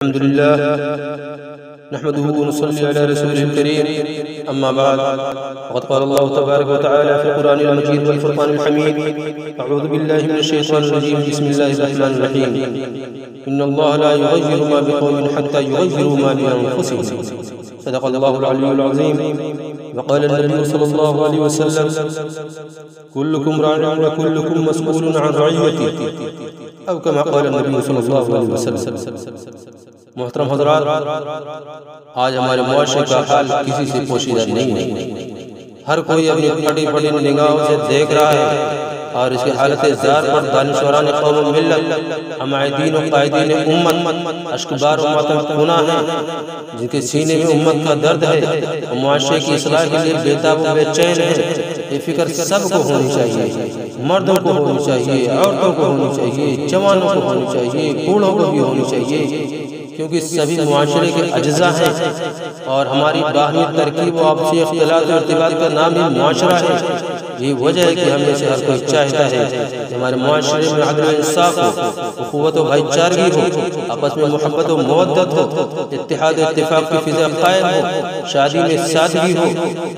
الحمد لله نحمده ونصلي على رسوله الكريم أما بعد وقد قال الله تبارك وتعالى في القرآن المجيد والفرقان الحميد أعوذ بالله من الشيطان الرجيم بسم الله الرحمن الرحيم إن الله لا يغير ما بقوم حتى يغيروا ما بأنفسهم صدق الله العلي العظيم وقال النبي صلى الله عليه وسلم كلكم راع وكلكم مسؤول عن رعيته أو كما قال النبي صلی اللہ علیہ وسلم۔ محترم حضرات، آج ہمارے معاشرے کا حال کسی سے پوشیدہ نہیں ہے۔ ہر کوئی اپنی پڑی پڑی نگاہوں سے دیکھ رہا ہے اور اس کی حالت زار پر دانشوران قوم و ملت، عمائدین و قائدین امت، اشکبار و ماتم کنہ ہیں جن کے سینے میں امت کا درد ہے اور معاشرے کی اصلاح کے لیے بےتاب و بے چین ہے۔ یہ فکر سب کو ہونی چاہیے، مردوں کو ہونی چاہیے، عورتوں کو ہونی چاہیے، جوانوں کو ہونی چاہیے، بوڑھوں کو بھی ہونی چاہیے، کیونکہ سبھی معاشرے کے اجزاء ہیں اور ہماری باہمی ترکیب و آپسی اختلاط و ارتباط کا نام ہی معاشرہ ہے۔ یہ وجہ ہے کہ ہمیں سے ہر کوئی چاہتا ہے کہ ہمارے معاشرے میں عدل و انصاف ہو، اخوت و بھائی چارگی ہو، آپس میں محبت و مودت ہو، اتحاد و اتفاق کی فضا قائم ہو، شادی میں سادگی ہو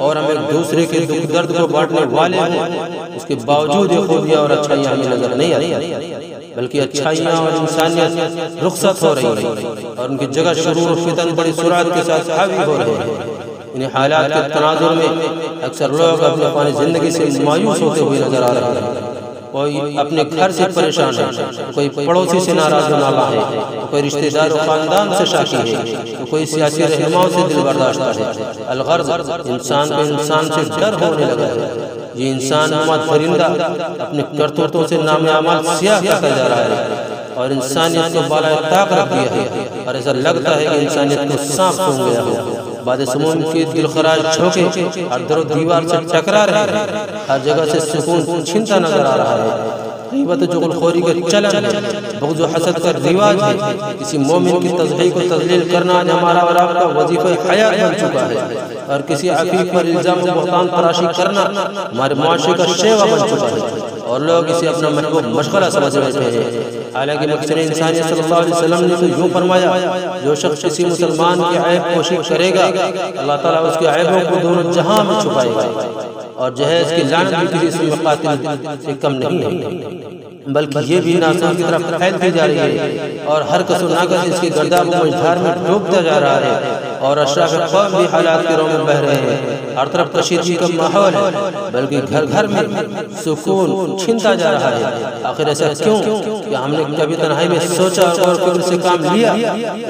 اور ہم ایک دوسرے کے دکھ درد کو بانٹنے والے ہوں۔ اس کے باوجود یہ خوبیاں اور اچھائیاں ہمیں نظر نہیں آتی، بلکہ اچھائیاں اور انسانیت رخصت ہو رہی ہیں اور ان کی جگہ شرور و فتن بڑی سرعت کے ساتھ حاوی ہو رہے ہیں۔ انہیں حالات کے تناظر میں اکثر لوگ اپنی زندگی سے مایوس ہوتے ہوئے نظر آ رہے ہیں۔ کوئی اپنے گھر سے پریشان ہے، کوئی پڑوسی سے ناراض و نالاں ہے، کوئی رشتہ دار و خاندان سے شاکی ہے، کوئی سیاسی رہنماؤں سے دل برداشتہ ہے۔ الغرض انسان کو انسان سے ڈر ہونے لگا ہے۔ یہ انسان پرندہ اپنے کرتوتوں سے نام اعمال سیاہ کرتا جا رہا ہے اور انسانیت کو بالائے طاق رکھ دیا ہے اور ایسا لگتا ہے کہ انسانیت کو سانپ سونگ گیا ہو۔ بعد سموم کی دلخراش جھونکے ہر در و دیوار سے ٹکرا رہے ہیں، ہر جگہ سے سکون چھنتا نظر آ رہا ہے۔ غیبت و چغلخوری کا چلن ہے، بغض و حسد کا رواج ہے۔ کسی مومن کی تضحیق و تضلیل کرنا ہمارا اور آپ کا وظیفہ حیات بن چکا ہے اور کسی عفیف پر الزام و بہتان تراشی کرنا ہمارے معاشرے کا شیوا بن چکا ہے اور لوگ اسے اپنا محبوب مشغلہ سمجھ رہے ہیں۔ حالانکہ مقصد انسانیت صلی اللہ علیہ وسلم نے تو یوں فرمایا، جو شخص کسی مسلمان کی عیب پوشی کرے گا اللہ تعالیٰ اس کے عیبوں کو دونوں جہاں میں چھپائے گا اور جہیز کی لعنت بھی کسی اسم قاتل سے کم نہیں ہے، بلکہ یہ بھی ناسور کی طرف پھیلتی جا رہی ہے اور ہر کس و ناکس اس کی گرداب و مجھار میں ڈوبتا جا رہا ہے اور اشراف قوم بھی حالات کے رو میں بہ رہے ہیں۔ ہر طرف کشیدگی کا ماحول ہے، بلکہ گھر گھر میں سکون چھنتا جا رہا ہے۔ آخر ایسا کیوں کہ ہم نے کبھی تنہائی میں سوچا اور فکر سے کام لیا؟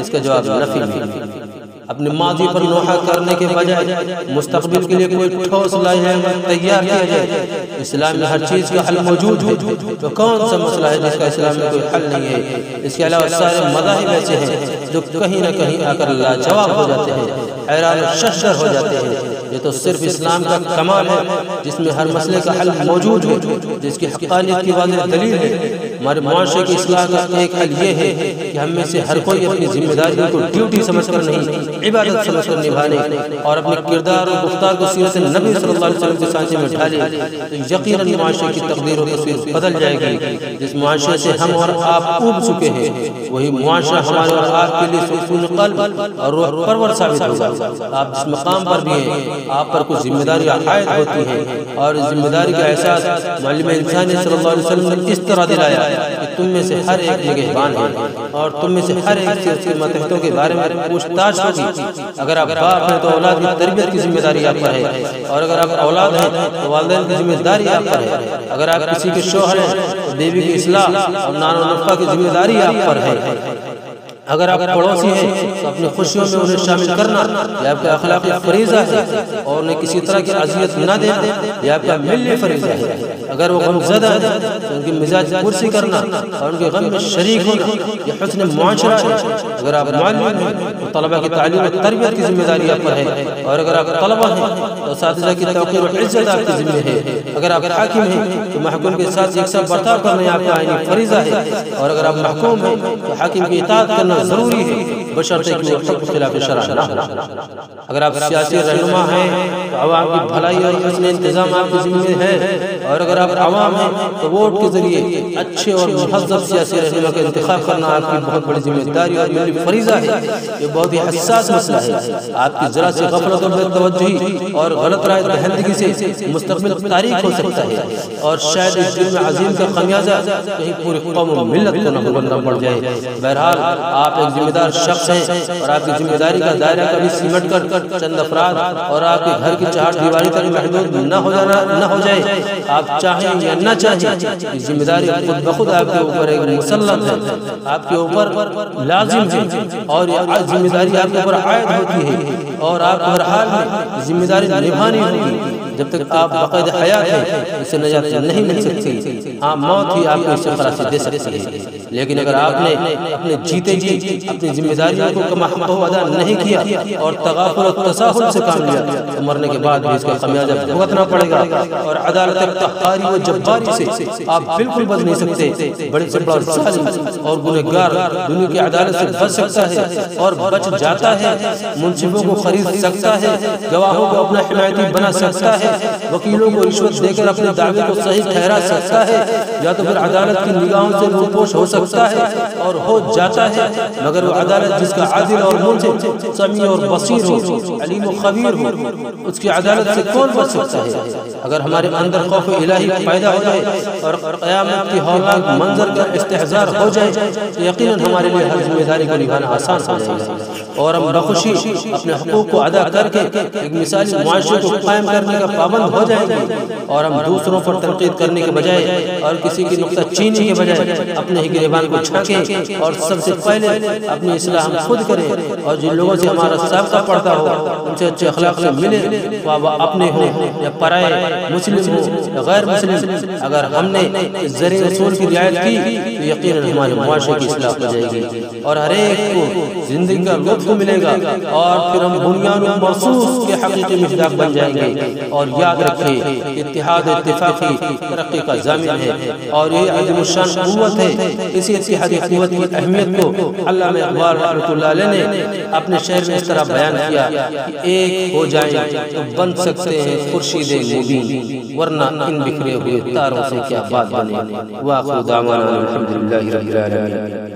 اس کا جواب نفی ہے۔ اپنے ماضی پر نوحہ کرنے کے بجائے مستقبل کے لیے کوئی ٹھوس لائحہ تیار کیا جائے۔ اسلام میں ہر چیز کا حل موجود ہے، تو کون سا مسئلہ ہے جس کا اسلام میں کوئی حل نہیں ہے؟ اس کے علاوہ سارے مذاہب ایسے ہیں جو کہیں نہ کہیں آ کر لاجواب ہو جاتے ہیں، حیران و ششدر ہو جاتے ہیں۔ یہ تو صرف اسلام کا کمال ہے جس میں ہر مسئلے کا حل موجود ہے، جس کی حقانیت کی واضح دلیل ہے۔ ہمارے معاشرے کی اصلاح کا ایک حل یہ ہے کہ ہم میں سے ہر کوئی اپنی ذمہ داریوں کو ڈیوٹی سمجھ کر نہیں، عبادت سمجھ کر نبھانے اور اپنے کردار اور گفتار کو سیرت نبی صلی اللہ علیہ وسلم کے سانچے میں ڈھالے تو یقیناً معاشرے کی تقدیر و تصویر بدل جائے گی۔ جس معاشرے سے ہم اور آپ اوب چکے ہیں وہی معاشرہ ہمارے اور آپ کے لیے سکون قلب اور روح پرور ثابت ہوگا۔ آپ جس مقام پر بھی ہیں آپ پر کچھ ذمہ داری عائد ہوتی ہیں اور اس ذمہ داری کا احساس معلم انسانیت صلی اللہ علیہ وسلم نے اس طرح دلایا کہ تم میں سے ہر ایک نگہبان ہے اور تم میں سے ہر ایک سے اس کے ماتحتوں کے بارے میں پوچھ تاچھ ہوگی۔ اگر آپ باپ ہیں تو اولاد کی تربیت کی ذمہ داری آپ پر ہے اور اگر آپ اولاد ہیں تو والدین کی ذمہ داری آپ پر ہے۔ اگر آپ کسی کے شوہر ہیں تو بیوی کی اصلاح اور نان و نفقہ کی ذمہ داری آپ پر ہے۔ اگر آپ پڑوسی ہیں تو اپنی خوشیوں میں انہیں شامل کرنا یہ آپ کا اخلاقی فریضہ ہے اور انہیں کسی طرح کی اذیت نہ دینا یہ آپ کا ملی فریضہ ہے۔ اگر وہ غم زدہ ہیں تو ان کی مزاج پرسی کرنا اور ان کے غم میں شریک ہونا یہ حسن معاشرہ ہے۔ اگر آپ معلم ہیں تو طلبہ کی تعلیم و تربیت کی ذمہ داری آپ پر ہے اور اگر آپ طلبہ ہیں تو اساتذہ کی توقیر و عزت آپ کی ذمہ ہے۔ اگر آپ حاکم ہیں تو محکوم کے ساتھ یکساں برتاؤ کرنا آپ کا آئینی فریضہ ہے اور اگر آپ محکوم ہیں تو حاکم کی اطاعت کرنا کرنا ضروری ہے بشرطے کہ وہ حق خلاف شرع نہ ہو۔ اگر آپ سیاسی رہنما ہیں تو عوام کی بھلائی اور حسن انتظام آپ کی ذمہ ہے، اور اگر آپ عوام ہیں تو ووٹ کے ذریعے اچھے اور مہذب سیاسی رہنما کا انتخاب کرنا آپ کی بہت بڑی ذمہ داری اور ملی فریضہ ہے۔ یہ بہت ہی حساس مسئلہ ہے۔ آپ کی ذرا سی غفلت اور بے توجہی اور غلط رائے دہندگی سے مستقبل تاریخ ہو سکتا ہے، اور شاید اس جرم عظیم کا خمیازہ کہیں پوری قوم و ملت کو نہ بھگتنا پڑ جائے۔ بہرحال آپ ایک ذمہ دار شخص ہیں، اور آپ کی ذمہ داری کا دائرہ کبھی سمٹ کر چند افراد اور آپ کے گھر کی چہار دیواری تک محدود نہ ہو جائے۔ آپ چاہیں یا نہ چاہیں، یہ ذمہ داری خود بخود آپ کے اوپر ایک مسلط ہے، آپ کے اوپر لازم ہے، اور یہ ذمہ داری آپ کے اوپر عائد ہوتی ہے، اور آپ ہر حال میں ذمہ داری نبھانی ہوگی۔ جب تک آپ بقید حیات ہیں اسے نجات نہیں مل سکتی، ہاں موت ہی آپ کو اس سے خلاصی دے سکتی ہے۔ لیکن اگر آپ نے اپنے جیتے جی اپنی ذمہ داریوں کو کما حق ادا نہیں کیا اور تغافل و تساہل سے کام لیا تو مرنے کے بعد بھی اس کا خمیازہ بھگتنا پڑے گا، اور عدالت قہاری و جباری سے آپ بالکل بچ نہیں سکتے۔ بڑے سے بڑا ظالم اور گنہگار دنیا کی عدالت سے بچ سکتا ہے اور بچ جاتا ہے، منصفوں کو خرید سکتا ہے، گواہوں کو اپنا حمایتی بنا سکتا ہے، وکیلوں کو رشوت دے کر اپنے دعوے کو صحیح ٹھہرا سکتا ہے، یا تو پھر عدالت کی نگاہوں سے روپوش ہو سکتا ہے اور ہو جاتا ہے۔ مگر وہ عدالت جس کا عادل اور منصف، سمیع اور بصیر ہو، علیم و خبیر ہو، اس کی عدالت سے کون بچ سکتا ہے؟ اگر ہمارے اندر خوف الہی پیدا ہو جائے اور قیامت کی ہولناک منظر کا استحضار ہو جائے تو یقیناً ہمارے لیے ہر ذمہ داری کو نبھانا آسان ہو جائے گا، اور ہم بخوشی اپنے حقوق کو ادا کر کے ایک مثالی معاشرے کو قائم کرنے کا پابند ہو جائیں گے، اور ہم دوسروں پر تنقید کرنے کے بجائے اور کسی کی نکتہ چینی کے بجائے اپنے ہی گریبان کو چھانکیں، اور سب سے پہلے اپنی اصلاح ہم خود کریں، اور جن لوگوں سے ہمارا سابقہ پڑتا ہو ان سے اچھے اخلاق سے ملے، وہ اپنے ہوں یا پرائے، مسلم ہوں یا غیر مسلم۔ اگر ہم نے ذریعہ اصول کی رعایت کی تو یقیناً ہمارے معاشرے کی اصلاح ہو جائے گی، اور ہر ایک کو زندگی کا لطف ملے گا، اور پھر ہم بنیان و محسوس کے حقیقی مصداق بن جائیں گے۔ اور یاد رکھیں اتحاد اتفاقی ترقی کا ضامن ہے، اور یہ عظیم الشان قوت ہے۔ اسی اتحادی قوت کی اہمیت کو علامہ اقبال رحمۃ اللہ علیہ نے اپنے شعر میں اس طرح بیان کیا کہ ایک ہو جائیں تو بن سکتے ہیں خورشید مبین، ورنہ ان بکھرے ہوئے تاروں سے کیا بات بنے۔ وآخر دعوانا الحمدللہ رب العالمین۔